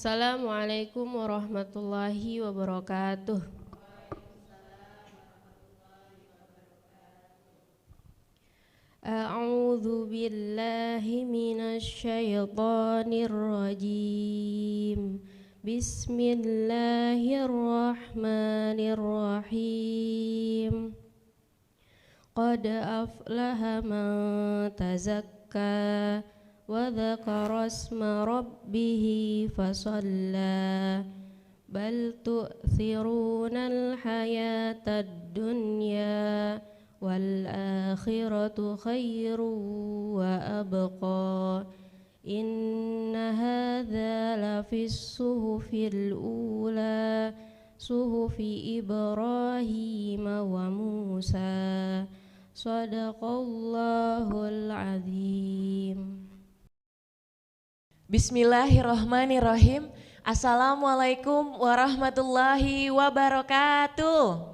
Assalamualaikum warahmatullahi wabarakatuh. A'udzu billahi minasy syaithanir rajim. Bismillahirrahmanirrahim. Qad aflaha man tazakka wa dzakara asma rabbih fasalla bal tu'thirunal hayatad dunya wal akhiratu khairu wa abqa inna hadza lafis suhufil ula suhufi Ibrahim wa Musa sadaqallahul azim. Bismillahirrahmanirrahim. Assalamualaikum warahmatullahi wabarakatuh.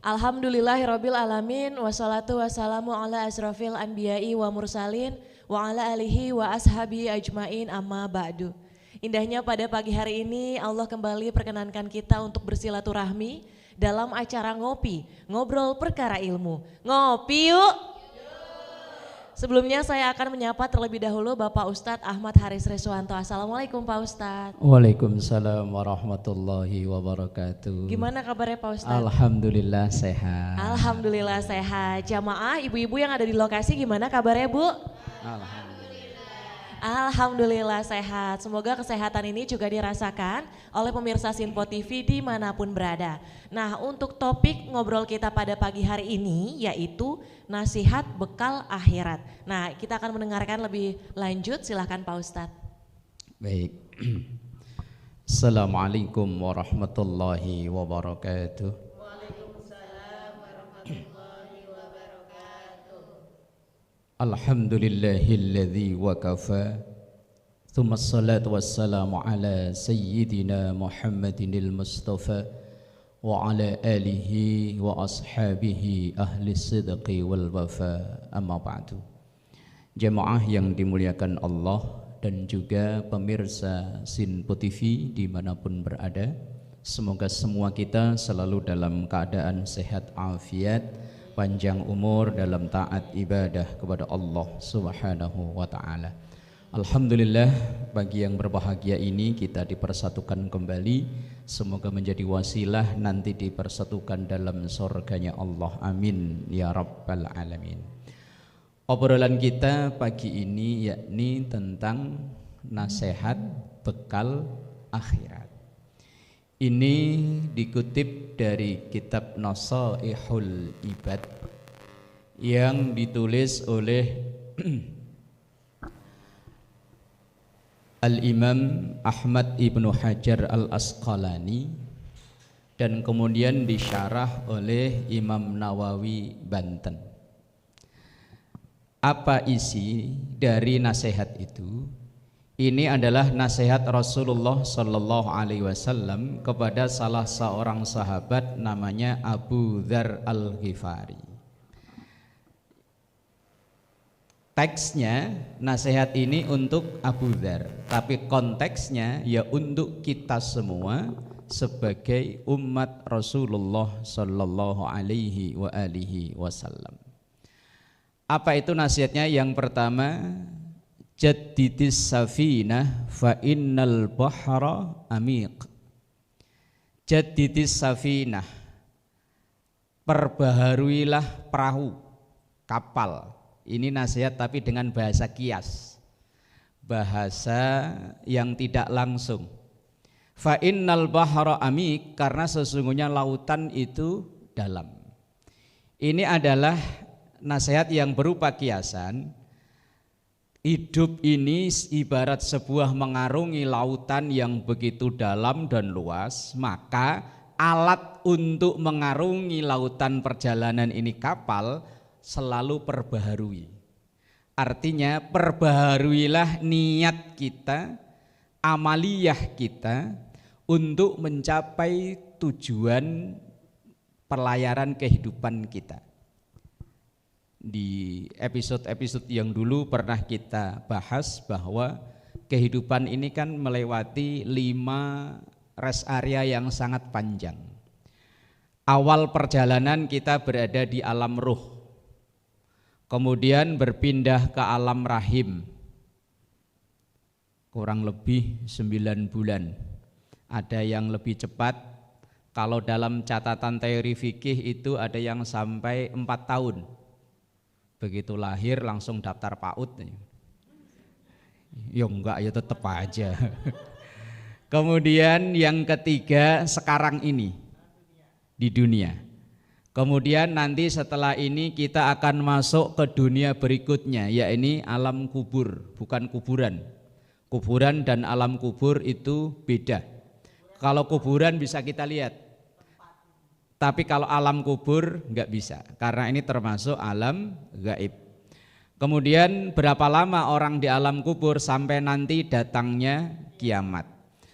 Alhamdulillahirabbil alamin wassalatu wassalamu ala asrofil anbiya'i wa mursalin wa ala alihi wa ashabi ajmain amma ba'du. Indahnya pada pagi hari ini Allah kembali perkenankan kita untuk bersilaturahmi dalam acara ngopi, ngobrol perkara ilmu. Ngopi yuk. Sebelumnya saya akan menyapa terlebih dahulu Bapak Ustadz Ahmad Haris Reswanto. Assalamualaikum Pak Ustadz. Waalaikumsalam warahmatullahi wabarakatuh. Gimana kabarnya Pak Ustadz? Alhamdulillah sehat. Alhamdulillah sehat. Jamaah ibu-ibu yang ada di lokasi gimana kabarnya Bu? Alhamdulillah sehat. Semoga kesehatan ini juga dirasakan oleh pemirsa Sinpo TV dimanapun berada. Nah, untuk topik ngobrol kita pada pagi hari ini yaitu nasihat bekal akhirat. Nah, kita akan mendengarkan lebih lanjut, silahkan Pak Ustadz. Baik. Assalamualaikum warahmatullahi wabarakatuh. Alhamdulillahilladzi wa kafa. Thumma assalatu wassalamu ala sayyidina Muhammadinil Mustafa wa ala alihi wa ashabihi ahli sidqi wal wafa. Amma ba'du. Jemaah yang dimuliakan Allah dan juga pemirsa Sinpo TV dimanapun berada, semoga semua kita selalu dalam keadaan sehat afiat, panjang umur dalam taat ibadah kepada Allah Subhanahu wa ta'ala. Alhamdulillah, bagi yang berbahagia ini kita dipersatukan kembali. Semoga menjadi wasilah nanti dipersatukan dalam surganya Allah. Amin ya rabbal alamin. Obrolan kita pagi ini yakni tentang nasihat bekal akhirat. Ini dikutip dari kitab Nasaihul Ibad yang ditulis oleh Al-Imam Ahmad Ibnu Hajar Al-Asqalani dan kemudian disyarah oleh Imam Nawawi Banten. Apa isi dari nasihat itu? Ini adalah nasihat Rasulullah Sallallahu Alaihi Wasallam kepada salah seorang sahabat namanya Abu Dzar Al-Ghifari. Teksnya nasihat ini untuk Abu Dzar, tapi konteksnya ya untuk kita semua sebagai umat Rasulullah Sallallahu Alaihi Wasallam. Apa itu nasihatnya? Yang pertama, jaddidis safinah fa innal bahra amiq. Jaddidis safinah, perbaharuilah perahu, kapal. Ini nasihat tapi dengan bahasa kias, bahasa yang tidak langsung. Fa innal bahra amiq, karena sesungguhnya lautan itu dalam. Ini adalah nasihat yang berupa kiasan. Hidup ini ibarat sebuah mengarungi lautan yang begitu dalam dan luas, maka alat untuk mengarungi lautan perjalanan ini kapal selalu perbaharui. Artinya perbaharuilah niat kita, amaliyah kita untuk mencapai tujuan pelayaran kehidupan kita. di episode-episode yang dulu pernah kita bahas bahwa kehidupan ini kan melewati 5 rest area yang sangat panjang. Awal perjalanan kita berada di alam ruh, kemudian berpindah ke alam rahim, kurang lebih 9 bulan. Ada yang lebih cepat, kalau dalam catatan teori fikih itu ada yang sampai 4 tahun. Begitu lahir langsung daftar PAUD. Ya enggak, ya tetap aja. Kemudian yang ketiga sekarang ini di dunia. Kemudian nanti setelah ini kita akan masuk ke dunia berikutnya, yakni alam kubur, bukan kuburan. Kuburan dan alam kubur itu beda. Kalau kuburan bisa kita lihat, tapi kalau alam kubur enggak bisa, karena ini termasuk alam gaib. Kemudian berapa lama orang di alam kubur sampai nanti datangnya kiamat.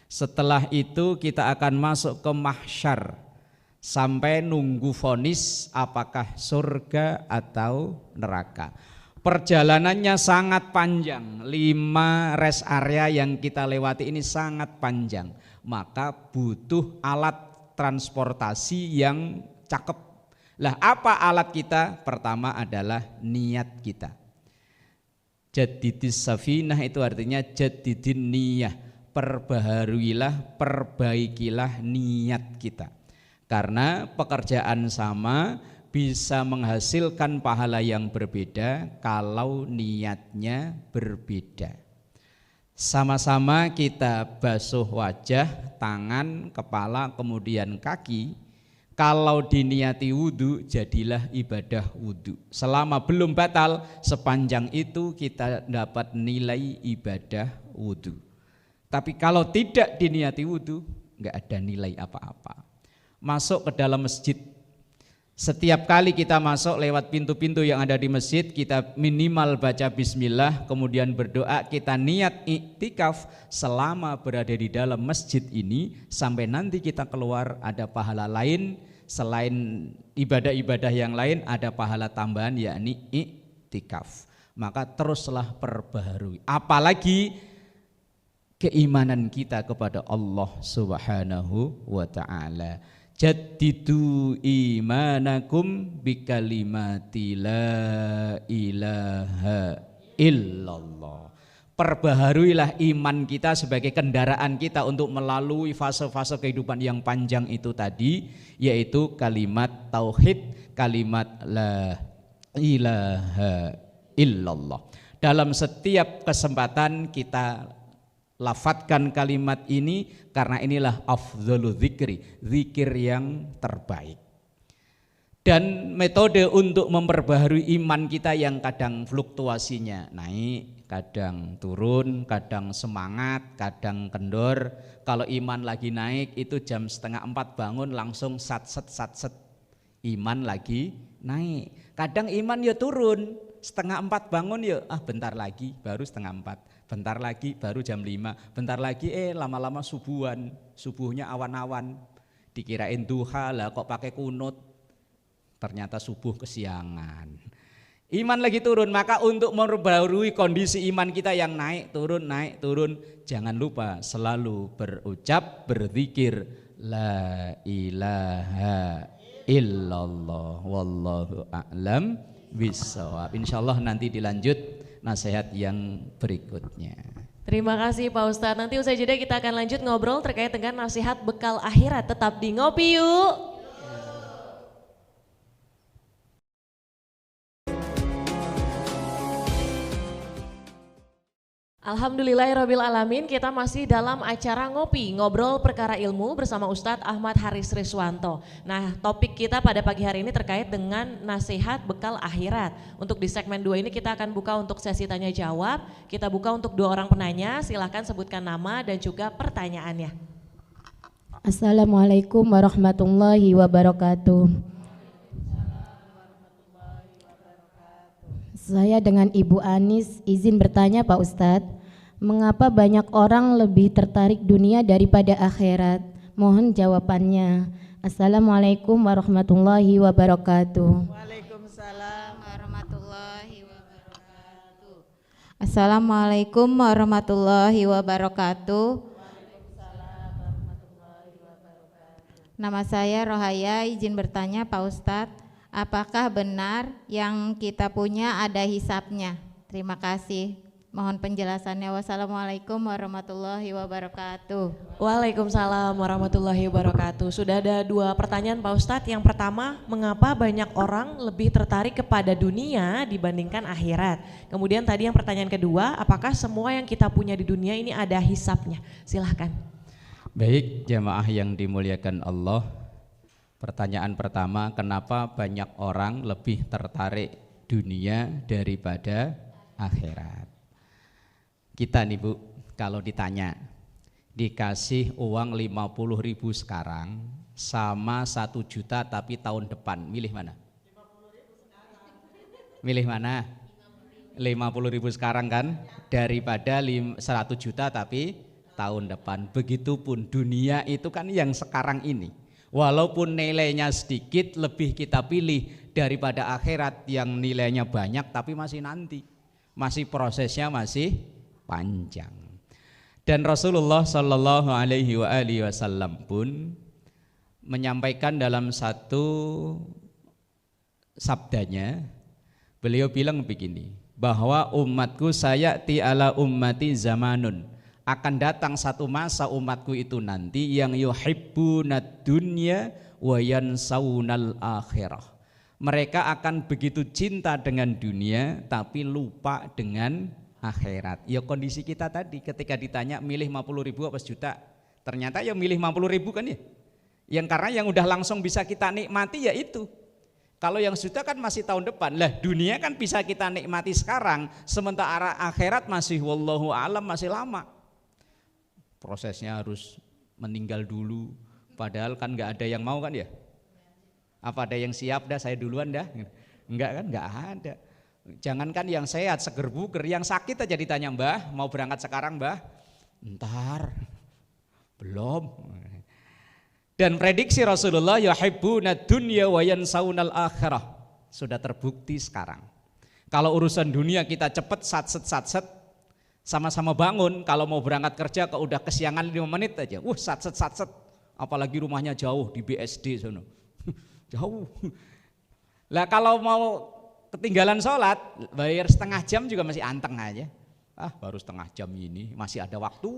Setelah itu kita akan masuk ke mahsyar, sampai nunggu vonis apakah surga atau neraka. Perjalanannya sangat panjang, 5 rest area yang kita lewati ini sangat panjang. Maka butuh alat transportasi yang cakep. Lah apa alat kita? Pertama adalah niat kita. Jadidis safinah itu artinya jadidin niyah. Perbaharuilah, perbaikilah niat kita. Karena pekerjaan sama bisa menghasilkan pahala yang berbeda kalau niatnya berbeda. Sama-sama kita basuh wajah, tangan, kepala, kemudian kaki. Kalau diniati wudhu, jadilah ibadah wudhu. Selama belum batal, sepanjang itu kita dapat nilai ibadah wudhu. Tapi kalau tidak diniati wudhu, enggak ada nilai apa-apa. Masuk ke dalam masjid, setiap kali kita masuk lewat pintu-pintu yang ada di masjid, kita minimal baca bismillah, kemudian berdoa, kita niat iktikaf selama berada di dalam masjid ini, sampai nanti kita keluar ada pahala lain, selain ibadah-ibadah yang lain ada pahala tambahan, yakni iktikaf. Maka teruslah perbaharui, apalagi keimanan kita kepada Allah Subhanahu wa ta'ala. Jaddidu imanakum bikalimati la ilaha illallah. Perbaharuilah iman kita sebagai kendaraan kita untuk melalui fase-fase kehidupan yang panjang itu tadi, yaitu kalimat tauhid, kalimat la ilaha illallah. Dalam setiap kesempatan kita lafadzkan kalimat ini, karena inilah afdhalu dzikri, zikir yang terbaik. Dan metode untuk memperbaharui iman kita yang kadang fluktuasinya naik, kadang turun, kadang semangat, kadang kendor. Kalau iman lagi naik itu jam 3:30 bangun langsung sat-set. Iman lagi naik. Kadang iman ya turun, 3:30 bangun ya bentar lagi baru 3:30. Bentar lagi baru jam 5, bentar lagi lama-lama subuhan, subuhnya awan-awan, dikirain duha lah kok pakai kunut, ternyata subuh kesiangan. Iman lagi turun, maka untuk memperbarui kondisi iman kita yang naik turun, jangan lupa selalu berucap, berzikir la ilaha illallah wallahu a'lam bishawab. Insyaallah nanti dilanjut nasihat yang berikutnya. Terima kasih Pak Ustadz. Nanti usai jeda kita akan lanjut ngobrol terkait dengan nasihat bekal akhirat. Tetap di Ngopi Yuk. Alhamdulillahirrabbilalamin, kita masih dalam acara Ngopi, ngobrol perkara ilmu bersama Ustadz Ahmad Haris Riswanto. Nah, topik kita pada pagi hari ini terkait dengan nasihat bekal akhirat. Untuk di segmen 2 ini kita akan buka untuk sesi tanya jawab. Kita buka untuk 2 orang penanya, silahkan sebutkan nama dan juga pertanyaannya. Assalamualaikum warahmatullahi wabarakatuh. Saya dengan Ibu Anis izin bertanya Pak Ustadz, mengapa banyak orang lebih tertarik dunia daripada akhirat? Mohon jawabannya. Assalamualaikum warahmatullahi wabarakatuh. Waalaikumsalam warahmatullahi Assalamualaikum warahmatullahi wabarakatuh. Nama saya Rohaya, izin bertanya Pak Ustadz, apakah benar yang kita punya ada hisapnya? Terima kasih. Mohon penjelasannya. Wassalamualaikum warahmatullahi wabarakatuh. Waalaikumsalam warahmatullahi wabarakatuh. Sudah ada 2 pertanyaan Pak Ustadz. Yang pertama, mengapa banyak orang lebih tertarik kepada dunia dibandingkan akhirat? Kemudian tadi yang pertanyaan kedua, apakah semua yang kita punya di dunia ini ada hisapnya? Silahkan. Baik, jamaah yang dimuliakan Allah. Pertanyaan pertama, kenapa banyak orang lebih tertarik dunia daripada akhirat? Kita nih Bu, kalau ditanya, dikasih uang 50.000 sekarang sama 1 juta tapi tahun depan, milih mana? Milih mana? 50.000 sekarang kan, daripada 100 juta tapi tahun depan. Begitupun dunia itu kan yang sekarang ini. Walaupun nilainya sedikit, lebih kita pilih daripada akhirat yang nilainya banyak tapi masih nanti. Masih prosesnya masih panjang. Dan Rasulullah Shallallahu Alaihi Wasallam pun menyampaikan dalam satu sabdanya, beliau bilang begini, bahwa umatku sayati ala ummati zamanun, akan datang satu masa umatku itu nanti yang yuhibbunad dunya wa yansaunal akhirah. Mereka akan begitu cinta dengan dunia tapi lupa dengan akhirat. Ya kondisi kita tadi ketika ditanya milih 50.000 apa sejuta, ternyata ya milih 50.000 kan ya. Yang karena yang udah langsung bisa kita nikmati ya itu. Kalau yang sejuta kan masih tahun depan. Lah dunia kan bisa kita nikmati sekarang, sementara akhirat masih wallahu alam masih lama. Prosesnya harus meninggal dulu, padahal kan nggak ada yang mau kan ya? Apa ada yang siap dah saya duluan dah? Enggak kan, nggak ada. Jangankan yang sehat, seger buger, yang sakit aja ditanya, Mbah mau berangkat sekarang Mbah? Ntar, belum. Dan prediksi Rasulullah yuhibbuna dunya wa yansaunal akhirah sudah terbukti sekarang. Kalau urusan dunia kita cepet satset, sama-sama bangun, kalau mau berangkat kerja kok udah kesiangan 5 menit aja, satset, apalagi rumahnya jauh di BSD sana, jauh. Lah kalau mau ketinggalan sholat, bayar setengah jam juga masih anteng aja, baru setengah jam ini masih ada waktu.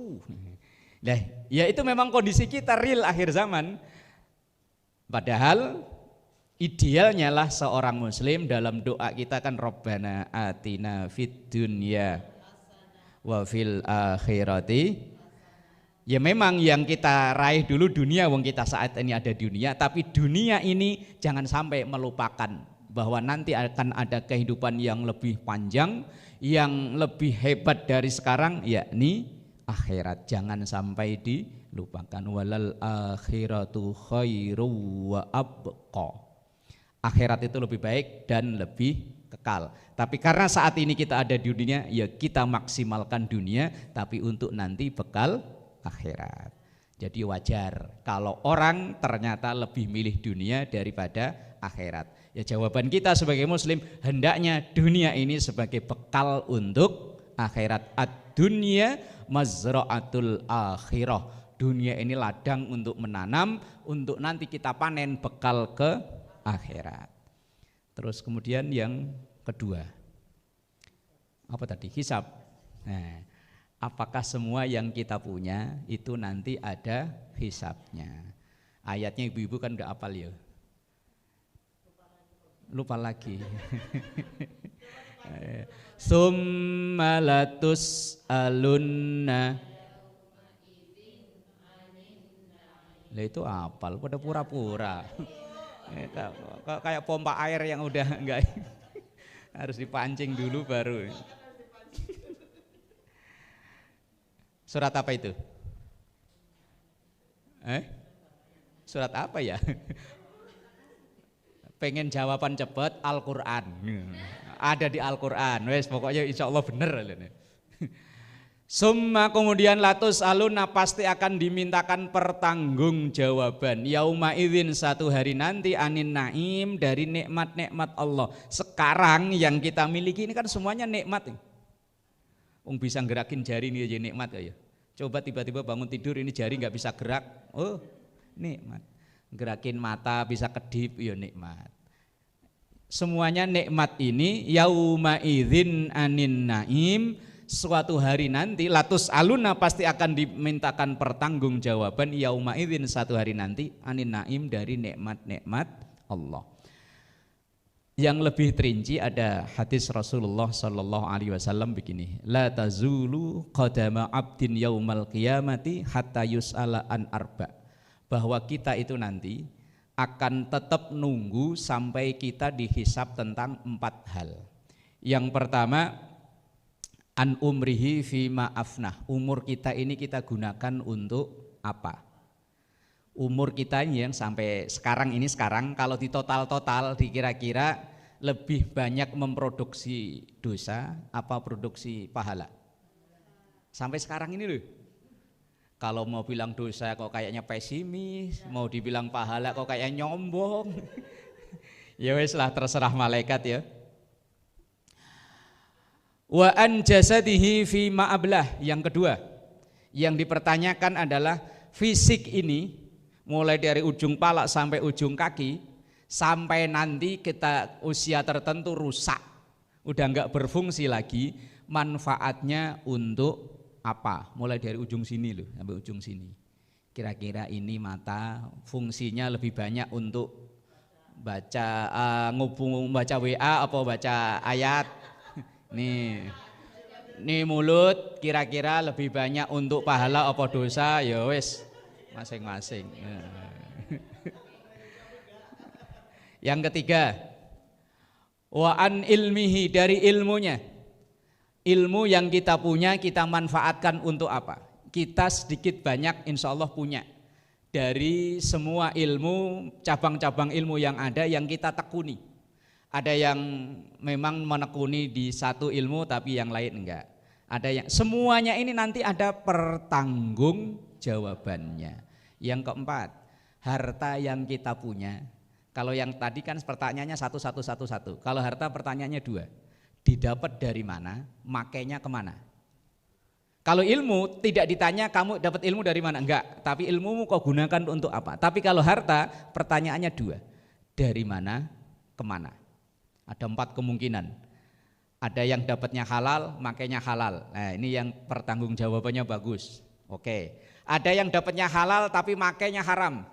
Nah, ya itu memang kondisi kita real akhir zaman. Padahal idealnya lah seorang muslim dalam doa kita kan Rabbana atina fid dunya wa fil akhirati. Ya memang yang kita raih dulu dunia, wong kita saat ini ada dunia, tapi dunia ini jangan sampai melupakan bahwa nanti akan ada kehidupan yang lebih panjang, yang lebih hebat dari sekarang, yakni akhirat. Jangan sampai dilupakan. Walal akhiratu khairu wa abqa. Akhirat itu lebih baik dan lebih kekal. Tapi karena saat ini kita ada di dunia, ya kita maksimalkan dunia, tapi untuk nanti bekal akhirat. Jadi wajar kalau orang ternyata lebih milih dunia daripada akhirat. Ya jawaban kita sebagai muslim, hendaknya dunia ini sebagai bekal untuk akhirat. Ad-dunya mazra'atul akhirah. Dunia ini ladang untuk menanam, untuk nanti kita panen bekal ke akhirat. Terus kemudian yang kedua, apa tadi? Hisab. Nah, apakah semua yang kita punya itu nanti ada hisabnya? Ayatnya ibu-ibu kan gak hafal ya? Lupa lagi. Summa latus alunna. Lah itu hafal, pada pura-pura. Kayak pompa air yang udah enggak, harus dipancing dulu baru. Surat apa itu? Surat apa ya? Pengen jawaban cepat, Al-Quran. Ada di Al-Quran, wes pokoknya insya Allah bener. Summa kemudian latus aluna pasti akan dimintakan pertanggungjawaban. Yauma idzin satu hari nanti anin naim dari nikmat-nikmat Allah. Sekarang yang kita miliki ini kan semuanya nikmat. Bisa gerakin jari ini aja nikmat ya. Coba tiba-tiba bangun tidur ini jari nggak bisa gerak, oh nikmat. Gerakin mata bisa kedip, ya nikmat. Semuanya nikmat ini yauma idzin anin naim, suatu hari nanti latus aluna pasti akan dimintakan pertanggungjawaban yauma idzin satu hari nanti anin naim dari nikmat-nikmat Allah. Yang lebih terinci ada hadis Rasulullah sallallahu alaihi wasallam begini, la tazulu qadama abdin yaumal qiyamati hatta yus'ala an arba, bahwa kita itu nanti akan tetap nunggu sampai kita dihisab tentang 4 hal. Yang pertama, an umrihi fima afnah, umur kita ini kita gunakan untuk apa? Umur kita ini yang sampai sekarang kalau di total dikira-kira lebih banyak memproduksi dosa apa produksi pahala? Sampai sekarang ini loh. Kalau mau bilang dosa kok kayaknya pesimis, mau dibilang pahala kok kayak nyombong. Ya wes lah, terserah malaikat ya. Wa an jasadihi fi ma'ablah. Yang kedua, yang dipertanyakan adalah fisik ini, mulai dari ujung pala sampai ujung kaki, sampai nanti kita usia tertentu rusak, udah enggak berfungsi lagi, manfaatnya untuk apa? Mulai dari ujung sini loh sampai ujung sini. Kira-kira ini mata fungsinya lebih banyak untuk baca baca WA apa baca ayat. Nih mulut kira-kira lebih banyak untuk pahala apa dosa, ya wes masing-masing. Yang ketiga, wa an ilmihi, dari ilmunya. Ilmu yang kita punya kita manfaatkan untuk apa? Kita sedikit banyak insya Allah punya. Dari semua ilmu, cabang-cabang ilmu yang ada yang kita tekuni. Ada yang memang menekuni di satu ilmu tapi yang lain enggak. Ada yang semuanya ini nanti ada pertanggungjawabannya. Yang keempat, harta yang kita punya. Kalau yang tadi kan pertanyaannya satu. Kalau harta pertanyaannya 2. Didapat dari mana, makainya kemana. Kalau ilmu tidak ditanya kamu dapat ilmu dari mana, enggak, tapi ilmumu kau gunakan untuk apa. Tapi kalau harta pertanyaannya 2, dari mana kemana. Ada 4 kemungkinan. Ada yang dapatnya halal, makainya halal. Nah ini yang pertanggungjawabannya bagus. Oke. Ada yang dapatnya halal tapi makainya haram.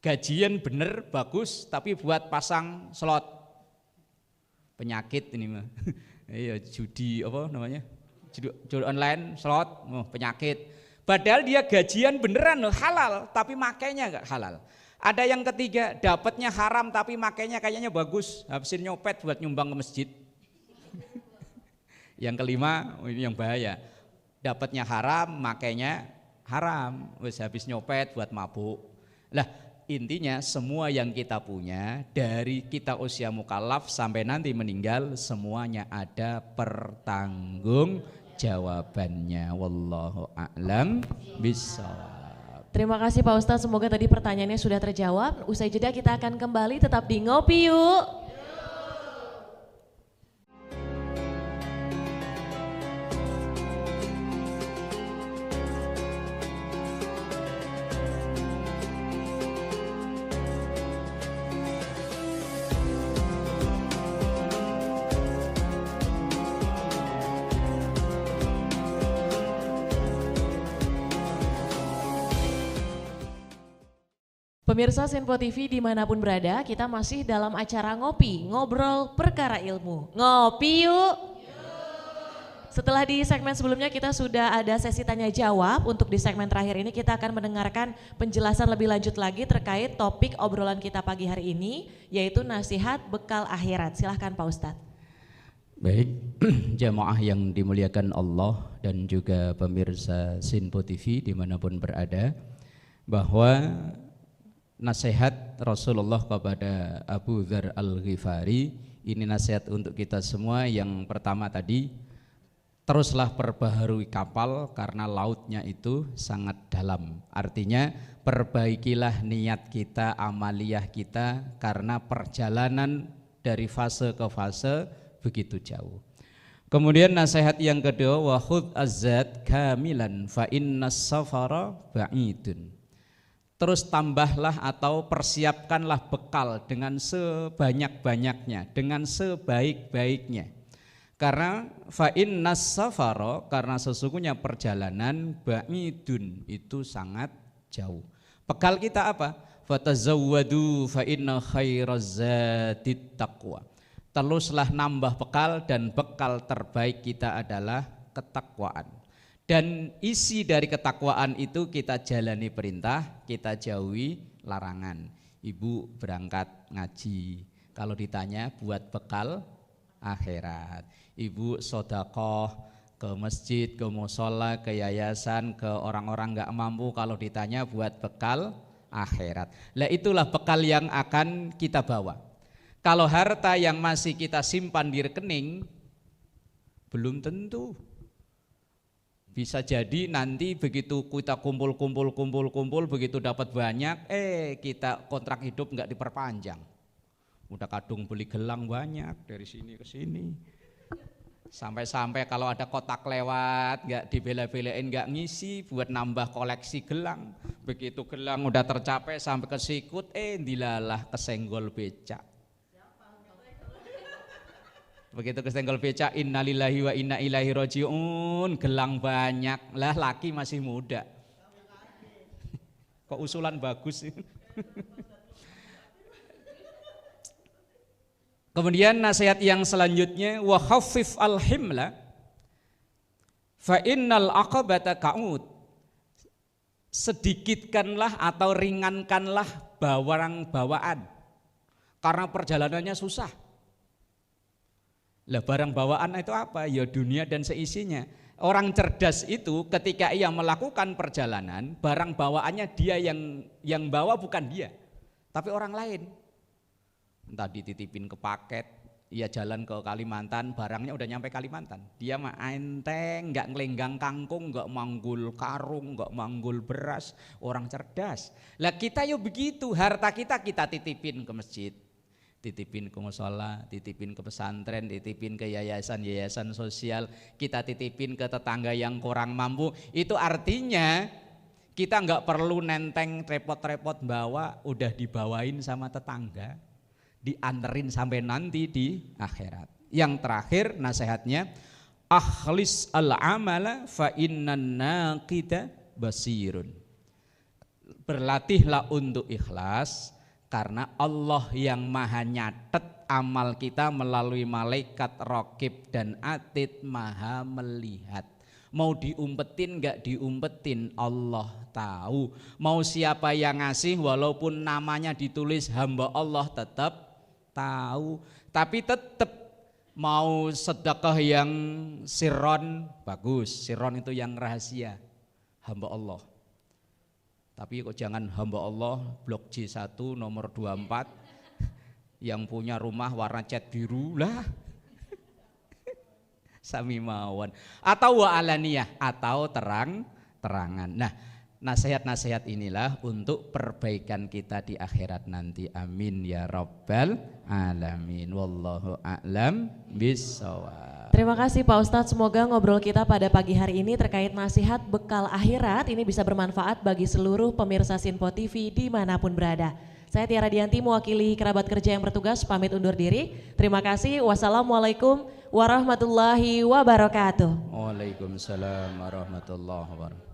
Gajian bener bagus tapi buat pasang slot. Penyakit ini mah. Iya, judi apa namanya? Judi online, slot, penyakit. Padahal dia gajian beneran loh, halal, tapi makainya enggak halal. Ada yang ketiga, dapatnya haram tapi makainya kayaknya bagus, habisin nyopet buat nyumbang ke masjid. Yang kelima, ini yang bahaya. Dapatnya haram, makainya haram, wis habis nyopet buat mabuk. Lah, intinya semua yang kita punya dari kita usia mukallaf sampai nanti meninggal semuanya ada pertanggungjawabannya. Wallahu a'lam bishawab. Terima kasih Pak Ustadz, semoga tadi pertanyaannya sudah terjawab. Usai jeda kita akan kembali, tetap di Ngopi Yuk. Pemirsa Senpo TV dimanapun berada, kita masih dalam acara Ngopi, ngobrol perkara ilmu. Ngopi yuk! Setelah di segmen sebelumnya kita sudah ada sesi tanya jawab, untuk di segmen terakhir ini kita akan mendengarkan penjelasan lebih lanjut lagi terkait topik obrolan kita pagi hari ini, yaitu nasihat bekal akhirat. Silahkan Pak Ustadz. Baik, jamaah yang dimuliakan Allah dan juga pemirsa Senpo TV dimanapun berada, bahwa nasihat Rasulullah kepada Abu Dzar Al-Ghifari ini nasihat untuk kita semua. Yang pertama tadi, teruslah perbaharui kapal karena lautnya itu sangat dalam. Artinya perbaikilah niat kita, amaliyah kita, karena perjalanan dari fase ke fase begitu jauh. Kemudian nasihat yang kedua, wa khudh az-zad kamilan fa innas safara ba'idun. Terus tambahlah atau persiapkanlah bekal dengan sebanyak-banyaknya, dengan sebaik-baiknya. Karena fa innas safara, karena sesungguhnya perjalanan ba'idun itu sangat jauh. Bekal kita apa? Fatazawwadu fa inna khairaz zadit taqwa. Teruslah nambah bekal dan bekal terbaik kita adalah ketakwaan. Dan isi dari ketakwaan itu kita jalani perintah, kita jauhi larangan. Ibu berangkat ngaji, kalau ditanya buat bekal akhirat. Ibu sodakoh ke masjid, ke musola, ke yayasan, ke orang-orang gak mampu, kalau ditanya buat bekal akhirat. Lah itulah bekal yang akan kita bawa. Kalau harta yang masih kita simpan di rekening, belum tentu. Bisa jadi nanti begitu kita kumpul, begitu dapat banyak, kita kontrak hidup nggak diperpanjang. Udah kadung beli gelang banyak dari sini ke sini. Sampai-sampai kalau ada kotak lewat, nggak dibela-belain, nggak ngisi buat nambah koleksi gelang. Begitu gelang udah tercapai sampai ke sikut, dilalah kesenggol becak. Begitu kesenggol becak, innalillahi wa inna ilaihi rajiun, gelang banyak, lah laki masih muda. Kok usulan bagus. Kemudian nasihat yang selanjutnya, wa khaffif al-himla fa innal aqabata ka'ud. Sedikitkanlah atau ringankanlah barang bawaan karena perjalanannya susah. Lah barang bawaan itu apa? Ya dunia dan seisinya. Orang cerdas itu ketika ia melakukan perjalanan, barang bawaannya dia yang bawa bukan dia, tapi orang lain. Entah dititipin ke paket, ia jalan ke Kalimantan, barangnya udah nyampe Kalimantan. Dia mah enteng, nggak ngelenggang kangkung, nggak manggul karung, nggak manggul beras, orang cerdas. Lah kita yuk begitu, harta kita titipin ke masjid, titipin ke musola, titipin ke pesantren, titipin ke yayasan sosial, kita titipin ke tetangga yang kurang mampu. Itu artinya kita nggak perlu nenteng repot-repot bawa, udah dibawain sama tetangga, dianterin sampai nanti di akhirat. Yang terakhir nasihatnya, akhlis al-amala fa innan naqida basirun. Berlatihlah untuk ikhlas, karena Allah yang maha nyatet amal kita melalui malaikat raqib dan atid maha melihat. Mau diumpetin gak diumpetin Allah tahu. Mau siapa yang ngasih walaupun namanya ditulis hamba Allah tetap tahu. Tapi tetap mau sedekah yang sirron bagus. Sirron itu yang rahasia, hamba Allah. Tapi kok jangan hamba Allah blok J1 nomor 24 yang punya rumah warna cat biru lah. Sami mawon. Atau wa alaniyah, atau terang-terangan. Nah, nasihat-nasihat inilah untuk perbaikan kita di akhirat nanti. Amin ya rabbal alamin. Wallahu a'lam bissawab. Terima kasih Pak Ustadz, semoga ngobrol kita pada pagi hari ini terkait nasihat bekal akhirat ini bisa bermanfaat bagi seluruh pemirsa Sinpo TV dimanapun berada. Saya Tiara Dianti mewakili kerabat kerja yang bertugas pamit undur diri. Terima kasih. Wassalamualaikum warahmatullahi wabarakatuh. Waalaikumsalam warahmatullahi wabarakatuh.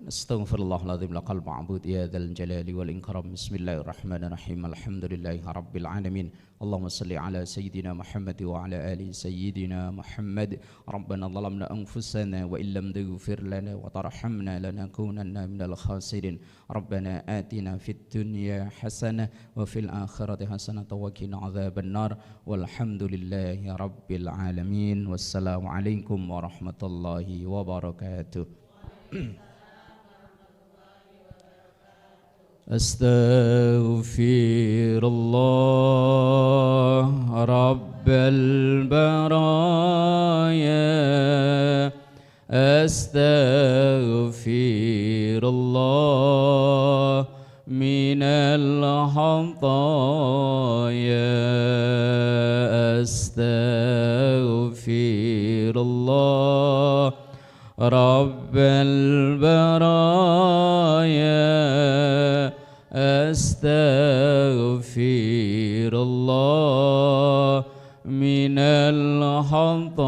Astaghfirullahaladzim laqal ma'bud ya dzal jalali wal ikram. Bismillahirrahmanirrahim. Alhamdulillahi rabbil alamin. Allahumma salli ala sayyidina Muhammad wa ala ali sayyidina Muhammad. Rabbana zalamna anfusana wa illam taghfir lana wa tarhamna lanakunanna minal khasirin. Rabbana atina fid dunya hasanah wa fil akhirati hasanah wa qina adzabannar. Walhamdulillahi rabbil alamin. Wassalamu alaikum warahmatullahi wabarakatuh. Astaghfirullah Rabbal baraya. Astaghfirullah minal khataya. Astaghfirullah رب البرايا أستغفر الله من الخطايا